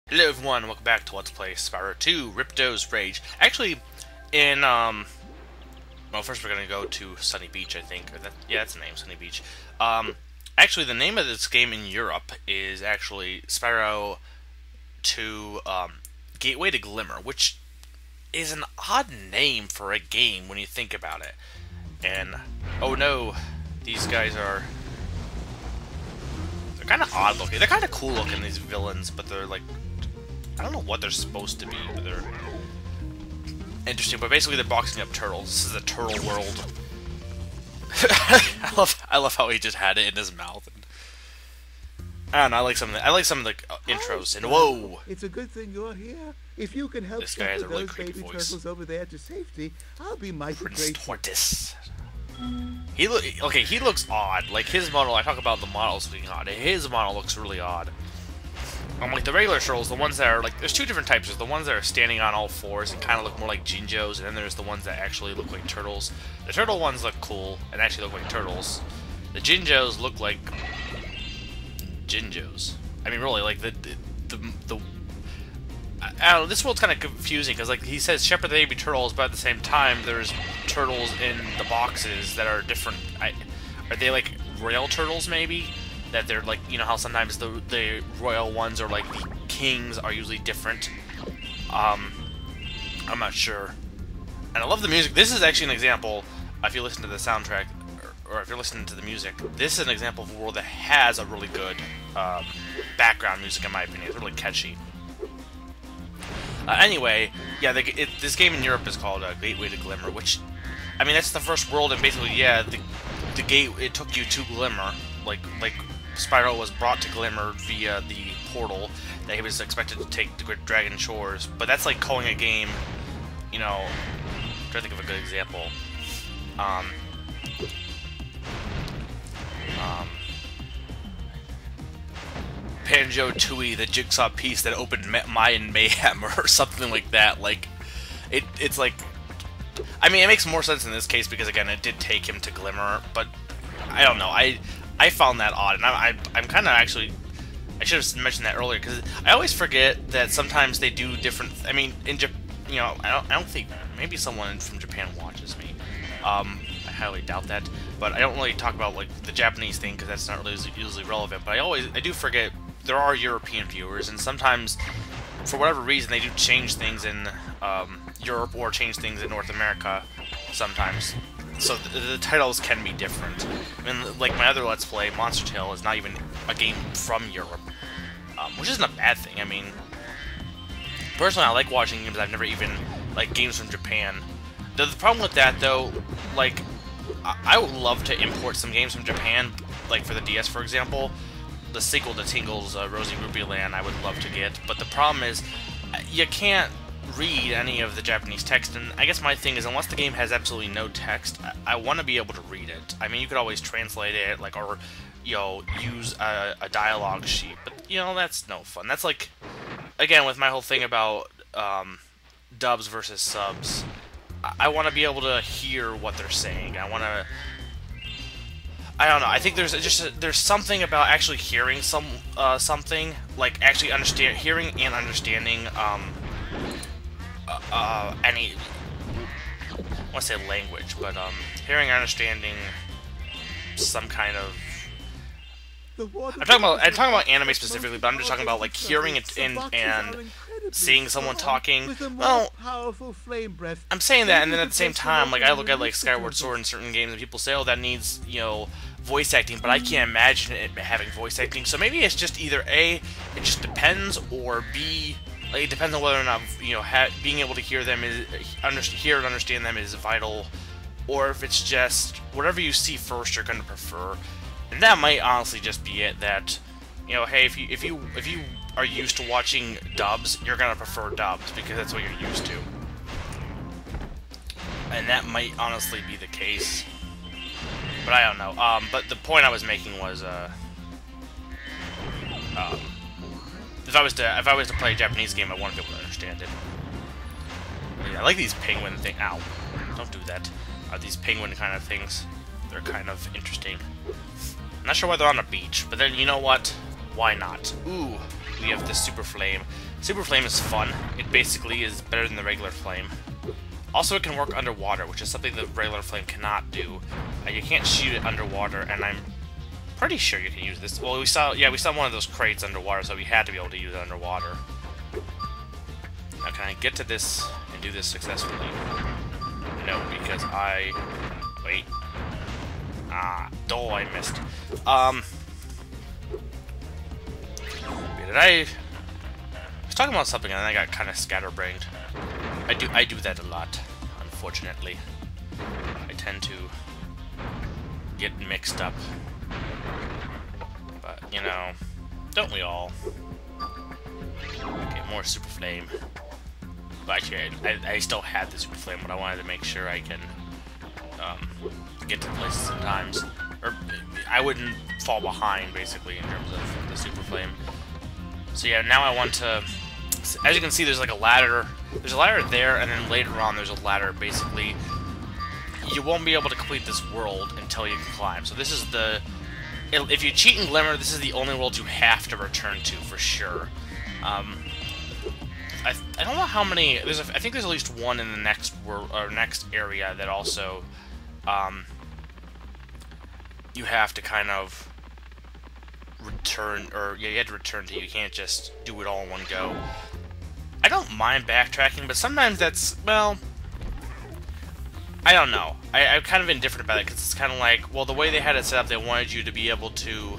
Hello everyone, welcome back to Let's Play Spyro 2, Ripto's Rage. Actually, well, first we're gonna go to Sunny Beach, I think. Yeah, that's the name, Sunny Beach. Actually, the name of this game in Europe is actually Spyro 2, Gateway to Glimmer, which is an odd name for a game when you think about it. And, oh no, these guys are... They're kind of odd looking. They're kind of cool looking, these villains, but they're like... I don't know what they're supposed to be, but they're interesting. But basically, they're boxing up turtles. This is a turtle world. I love how he just had it in his mouth. And, I don't know. I like some of the intros. And whoa, it's a good thing you're here. If you can help this guy has a really those creepy baby voice. turtles over there to safety, I'll be mighty Prince grateful. Tortoise. He looks odd. Like his model. I talk about the models looking odd. His model looks really odd. Like the regular turtles, the ones that are like, there's two different types. There's the ones that are standing on all fours and kind of look more like Jinjos, and then there's the ones that actually look like turtles. The turtle ones look cool and actually look like turtles. The Jinjos look like Jinjos. I mean, really, like the I don't know. This world's kind of confusing because like he says shepherd the baby turtles, but at the same time there's turtles in the boxes that are different. Are they like royal turtles maybe? That they're like, you know how sometimes the royal ones or like the kings are usually different. I'm not sure. And I love the music. This is actually an example, if you listen to the soundtrack, or if you're listening to the music, this is an example of a world that has a really good background music, in my opinion. It's really catchy. Anyway, yeah, this game in Europe is called Gateway to Glimmer, which, I mean, that's the first world, and basically, yeah, the gate, it took you to Glimmer, like Spyro was brought to Glimmer via the portal that he was expected to take to Dragon Shores, but that's like calling a game, you know, I'm trying to think of a good example. Banjo-Tooie, the jigsaw piece that opened Mayan Mayhem, or something like that. Like, it's like, I mean, it makes more sense in this case because, again, it did take him to Glimmer, but I don't know, I found that odd, and I'm kind of actually... I should have mentioned that earlier, because I always forget that sometimes they do different... I mean, you know, I don't think... Maybe someone from Japan watches me. I highly doubt that. But I don't really talk about, like, the Japanese thing, because that's not really usually relevant. But I do forget there are European viewers, and sometimes, for whatever reason, they do change things in Europe or change things in North America sometimes. So the titles can be different. I mean, like my other Let's Play, Monster Tale, is not even a game from Europe, which isn't a bad thing. I mean, personally, I like watching games I've never even, like, games from Japan. The problem with that, though, like, I would love to import some games from Japan, like for the DS, for example. The sequel to Tingle's Rosie Ruby Land, I would love to get, but the problem is, you can't read any of the Japanese text, and I guess my thing is, unless the game has absolutely no text, I want to be able to read it. I mean, you could always translate it, like, or, you know, use a dialogue sheet, but, you know, that's no fun. That's like, again, with my whole thing about dubs versus subs, I want to be able to hear what they're saying. I want to... I don't know. I think there's something about actually hearing something, like actually hearing and understanding any, I want to say language, but hearing and understanding some kind of... I'm talking about anime specifically, but I'm just talking about like hearing it and seeing someone talking. Well, I'm saying that, and then at the same time, like I look at like Skyward Sword in certain games, and people say, "Oh, that needs, you know, voice acting," but I can't imagine it having voice acting. So maybe it's just either A, it just depends, or B, like, it depends on whether or not, you know, being able to hear them hear and understand them is vital, or if it's just whatever you see first, you're going to prefer. And that might honestly just be it. That, you know, hey, if you are used to watching dubs, you're going to prefer dubs because that's what you're used to. And that might honestly be the case. But I don't know. But the point I was making was, if I was to play a Japanese game, I want to be able to understand it. Yeah, I like these penguin thing. Ow! Don't do that. These penguin kind of things. They're kind of interesting. I'm not sure why they're on a beach, but then you know what? Why not? Ooh, we have the Super Flame. Super Flame is fun. It basically is better than the regular Flame. Also, it can work underwater, which is something the regular Flame cannot do. You can't shoot it underwater, and I'm pretty sure you can use this. Well, we saw one of those crates underwater, so we had to be able to use it underwater. Now, can I get to this and do this successfully? No, because wait. I missed. I was talking about something and then I got kind of scatterbrained. I do that a lot, unfortunately. I tend to get mixed up. But, you know, don't we all? Okay, more Super Flame. But actually, I still had the Super Flame, but I wanted to make sure I can get to places sometimes. Or I wouldn't fall behind, basically, in terms of the Super Flame. So yeah, now I want to... As you can see, there's like a ladder. There's a ladder there, and then later on there's a ladder, basically. You won't be able to complete this world until you can climb. So this is the... If you cheat in Glimmer, this is the only world you have to return to, for sure. I don't know how many... I think there's at least one in the next world, or next area that also... you have to kind of return, or yeah, you have to return to. You can't just do it all in one go. I don't mind backtracking, but sometimes that's, well, I don't know. I'm kind of indifferent about it, because it's kind of like, well, the way they had it set up, they wanted you to be able to,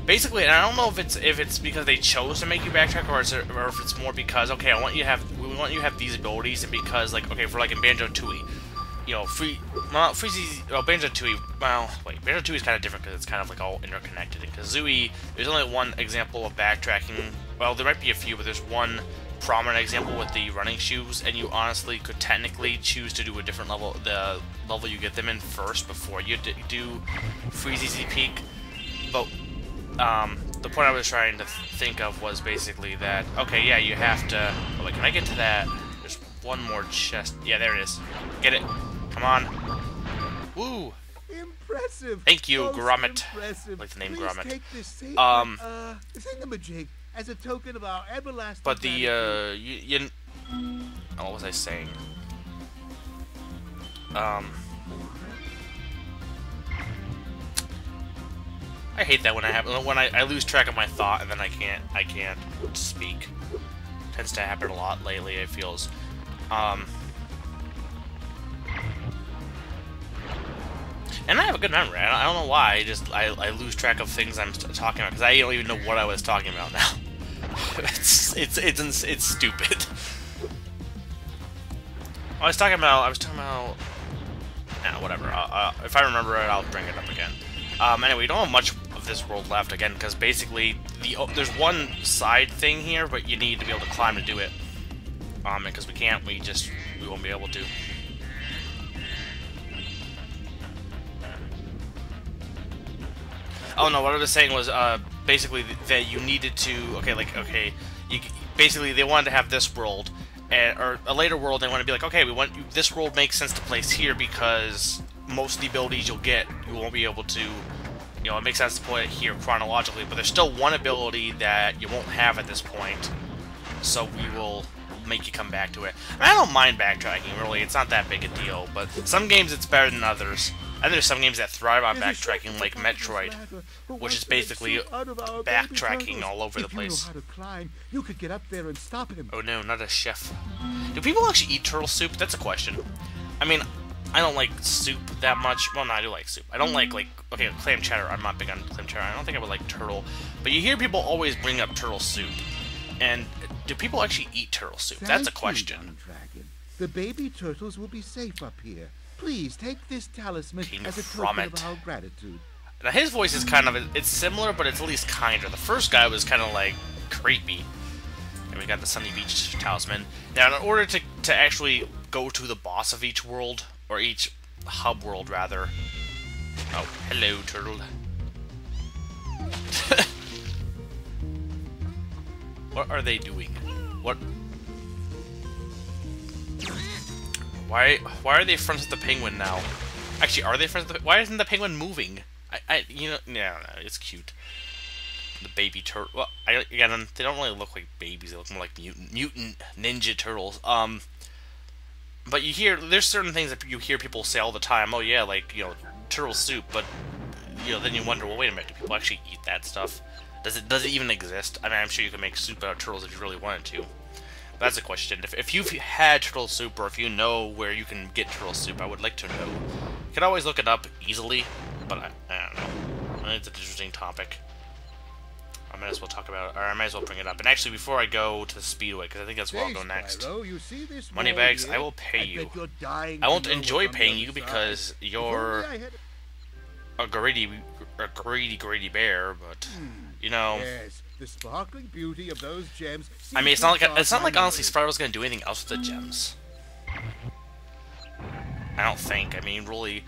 basically, and I don't know if it's because they chose to make you backtrack, or if it's more because, okay, we want you to have these abilities, and because, like, okay, for like in Banjo-Tooie, you know, Banjo-Tooie, well, wait, Banjo-Tooie is kind of different because it's kind of like all interconnected. In Kazooie, there's only one example of backtracking. Well, there might be a few, but there's one prominent example with the running shoes, and you honestly could technically choose to do a different level, the level you get them in first before you do Freezy Peak. But the point I was trying to think of was basically that, okay, yeah, you have to. Oh, wait, can I get to that? There's one more chest. Yeah, there it is. Get it. Come on. Woo! Impressive. Thank you, Gromit. Impressive. Like the name Please Gromit. take this sacred, thingamajig as a token of our everlasting But the, gratitude. oh, what was I saying? I hate that when I lose track of my thought and then I can't speak. Tends to happen a lot lately, it feels. And I have a good memory. I don't know why. I lose track of things I'm talking about because I don't even know what I was talking about now. it's stupid. I was talking about. Whatever. If I remember it, I'll bring it up again. Anyway, we don't have much of this world left again because basically there's one side thing here, but you need to be able to climb to do it. Because we can't. We won't be able to. Oh no, what I was saying was basically that you needed to, basically they wanted to have this world, or a later world. They want to be like, okay, this world makes sense to place here because most of the abilities you'll get, you won't be able to, you know, it makes sense to put it here chronologically, but there's still one ability that you won't have at this point, so we will make you come back to it. I don't mind backtracking, really, it's not that big a deal, but some games it's better than others. And there's some games that thrive on backtracking, like Metroid, which is basically backtracking all over the place. You could get up there and stop him. Oh no, not a chef. Do people actually eat turtle soup? That's a question. I mean, I don't like soup that much. Well, no, I do like soup. I don't like, okay, clam chowder. I'm not big on clam chowder. I don't think I would like turtle. But you hear people always bring up turtle soup. And do people actually eat turtle soup? That's a question. The baby turtles will be safe up here. Please take this talisman as a token of our gratitude. Now his voice is kind of, it's similar, but it's at least kinder. The first guy was kind of like creepy. And we got the Sunny Beach talisman. Now in order to actually go to the boss of each world, or each hub world rather. Oh, hello turtle. What are they doing? What? Why are they friends with the penguin now? Actually, are they friends with the... Why isn't the penguin moving? No, it's cute. the baby turtle. Well, again, they don't really look like babies. They look more like mutant ninja turtles. But there's certain things that you hear people say all the time. Oh yeah, like, turtle soup. But then you wonder, well, wait a minute, do people actually eat that stuff? Does it even exist? I mean, I'm sure you can make soup out of turtles if you really wanted to. But that's a question. If you've had turtle soup, or if you know where you can get turtle soup, I would like to know. You can always look it up easily, but I don't know. It's an interesting topic. I might as well talk about it, or I might as well bring it up. And actually, before I go to the Speedway, because I think that's where I'll go next. Spyro, you see this Moneybags, here? I will pay you. I won't enjoy paying you because you're a greedy bear, but Yes, the sparkling beauty of those gems. I mean, it's not like honestly Spyro's gonna do anything else with the gems. I don't think. I mean, really.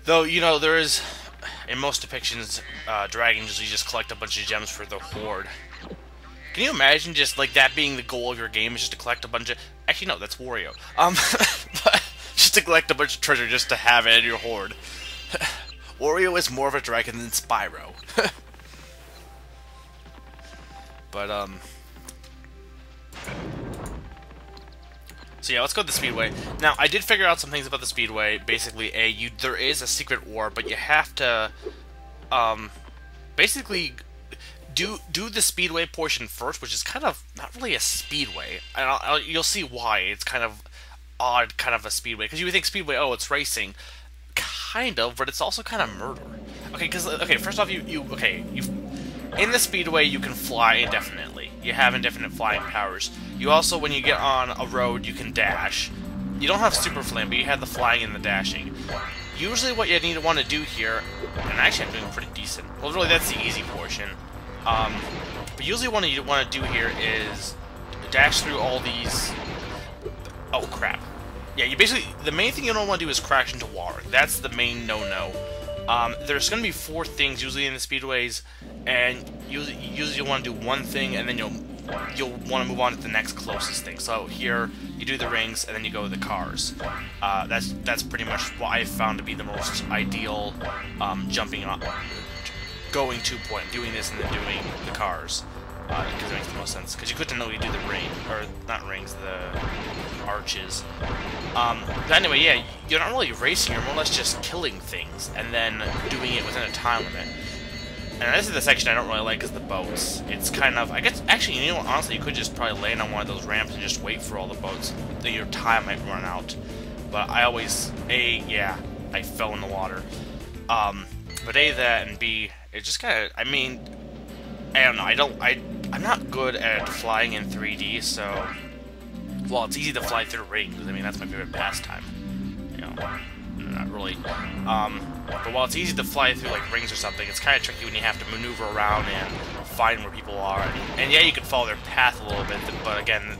Though, there is, in most depictions, dragons usually just collect a bunch of gems for the horde. Can you imagine just, like, that being the goal of your game, is just to collect a bunch of... Actually, no, that's Wario. But just to collect a bunch of treasure just to have it in your horde. Wario is more of a dragon than Spyro. But, So yeah, let's go to the Speedway. Now, I did figure out some things about the Speedway. Basically, there is a secret war, but you have to, basically do the Speedway portion first, which is kind of not really a Speedway. And you'll see why. It's kind of odd, kind of a Speedway, because you would think Speedway, oh, it's racing, kind of, but it's also kind of murder. Okay, first off, in the Speedway, you can fly indefinitely. You have indefinite flying powers. You also, when you get on a road, you can dash. You don't have Super Flame, but you have the flying and the dashing. Usually what you need to want to do here, and actually I'm doing pretty decent. Well, really, that's the easy portion. But usually what you want to do here is dash through all these... Oh, crap. Yeah, the main thing you don't want to do is crash into water. That's the main no-no. There's going to be 4 things usually in the Speedways, and usually you'll want to do one thing, and then you'll want to move on to the next closest thing. So here, you do the rings, and then you go to the cars. That's pretty much what I found to be the most ideal jumping up, going to point, doing this and then doing the cars. Because it makes the most sense. Because you couldn't know you do the the arches. But anyway, yeah, you're not really racing, you're more or less just killing things, and then doing it within a time limit. And this is the section I don't really like, is the boats. It's kind of, I guess, actually, you know what, honestly, you could just probably land on one of those ramps and just wait for all the boats. Then your time might run out. But I always, yeah, I fell in the water. But A, that, and B, it just kind of, I mean, I don't know, I'm not good at flying in 3D, so, well, it's easy to fly through rings. I mean, that's my favorite pastime. You know, not really. But while it's easy to fly through, like, rings or something, it's kind of tricky when you have to maneuver around and find where people are. And yeah, you can follow their path a little bit, but again,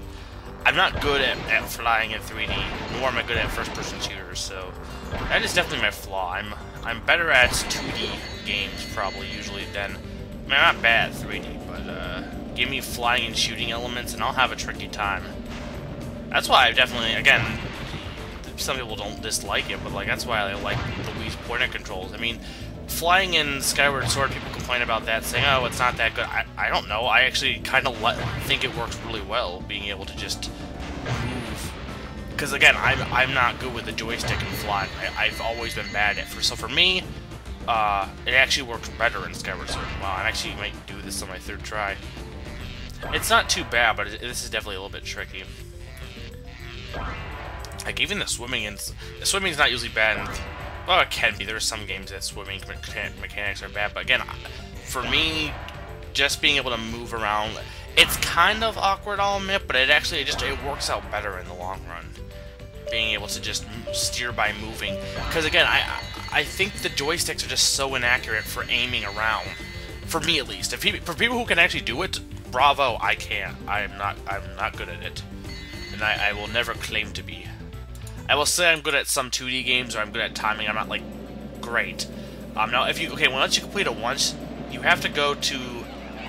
I'm not good at flying in 3D, nor am I good at first-person shooters, so that is definitely my flaw. I'm better at 2D games, probably, usually, than... I mean, I'm not bad at 3D, but give me flying and shooting elements, and I'll have a tricky time. That's why I definitely, again, some people don't dislike it, but like that's why I like Luigi's pointer controls. I mean, flying in Skyward Sword, people complain about that, saying, oh, it's not that good. I don't know. I actually kind of think it works really well, being able to just move. Because again, I'm not good with the joystick and flying. I've always been bad at it. So for me, it actually works better in Skyward Sword. Wow, I actually might do this on my 3rd try. It's not too bad, but this is definitely a little bit tricky. Like, even the swimming's not usually bad. Well, it can be. There are some games that swimming mechanics are bad, but again, for me, just being able to move around, it's kind of awkward, I'll admit, but it works out better in the long run. Being able to just steer by moving. Because again, I think the joysticks are just so inaccurate for aiming around. For me, at least. For people who can actually do it, bravo, I can't. I'm not good at it. And I will never claim to be. I will say I'm good at some 2D games, or I'm good at timing. I'm not, like, great. Now, once you complete it once, you have to go to,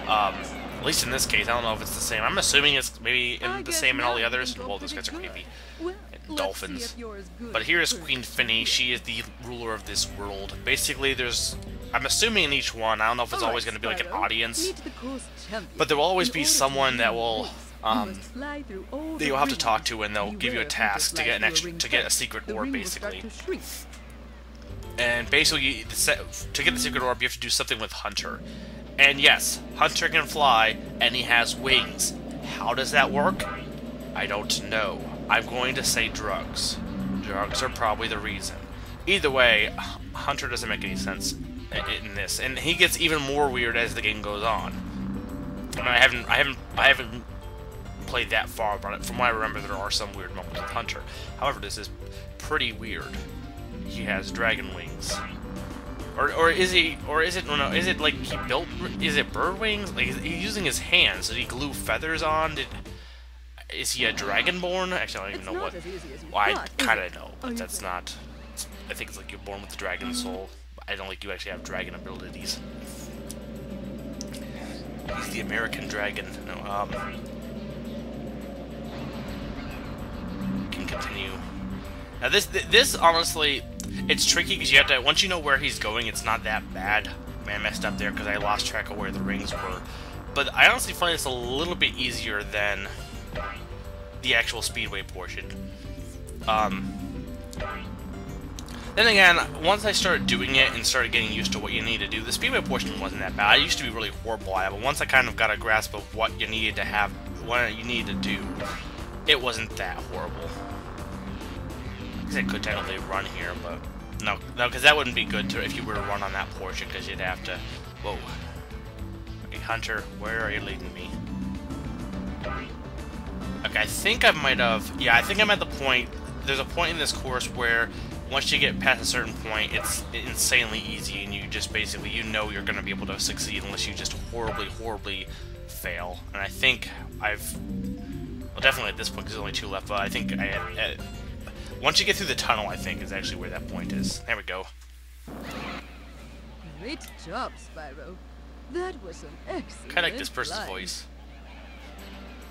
at least in this case, I don't know if it's the same. I'm assuming it's maybe the same in all the others. Well, those guys are creepy. Dolphins. But here is Queen Finny. She is the ruler of this world. Basically, there's I'm assuming in each one, I don't know if it's always going to be like an audience, but there will always be someone that will that you'll have to talk to, and they'll give you a task to get a secret orb, basically. And basically, to get the secret orb, you have to do something with Hunter. And yes, Hunter can fly, and he has wings. How does that work? I don't know. I'm going to say drugs. Drugs are probably the reason. Either way, Hunter doesn't make any sense in this, and he gets even more weird as the game goes on. I mean, I haven't played that far, but from what I remember, there are some weird moments with Hunter. However, this is pretty weird. He has dragon wings, or is he? Or is it? No, is it like he built? Is it bird wings? Like he's using his hands. Did he glue feathers on? Is he a dragonborn? Actually, I don't even know what. Well, I kind of know, but that's not. I think it's like you're born with the dragon soul. I don't think you actually have dragon abilities. He's the American dragon. No, can continue. Now this honestly, it's tricky because you have to. Once you know where he's going, it's not that bad. Man, I messed up there because I lost track of where the rings were. But I honestly find this a little bit easier than the actual speedway portion. Then again, once I started doing it and started getting used to what you need to do, the speedway portion wasn't that bad. I used to be really horrible at it, but once I kind of got a grasp of what you needed to have, what you needed to do, it wasn't that horrible. I guess I could technically run here, but no, because that wouldn't be good if you were to run on that portion, because you'd have to. Whoa. Okay, Hunter, where are you leading me? Okay, I think I might have. Yeah, I think I'm at the point. There's a point in this course where once you get past a certain point, it's insanely easy, and you just basically, you know you're going to be able to succeed unless you just horribly fail. And I think well, definitely at this point, because there's only 2 left, but I think once you get through the tunnel, I think is actually where that point is. There we go. Great job, Spyro. That was an excellent Kind of like this person's voice.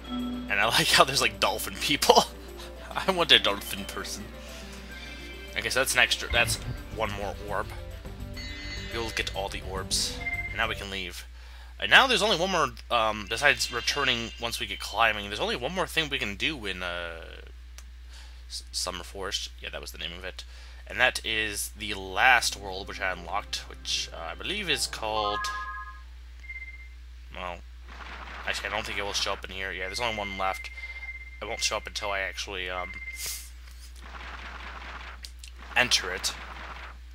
And I like how there's like dolphin people. I want a dolphin person. Okay, so that's one more orb. We'll get all the orbs. And now we can leave. And now there's only one more, besides returning once we get climbing, there's only one more thing we can do in, Summer Forest. Yeah, that was the name of it. And that is the last world, which I unlocked, which I believe is called... Well, actually, I don't think it will show up in here. Yeah, there's only one left. It won't show up until I actually, enter it,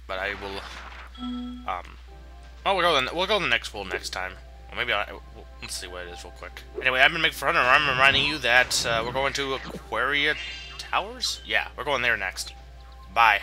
but I will. Oh, we'll go to the next world next time. Or maybe let's see what it is real quick. Anyway, I've been Make for Hunter. I'm reminding you that we're going to Aquaria Towers. Yeah, we're going there next. Bye.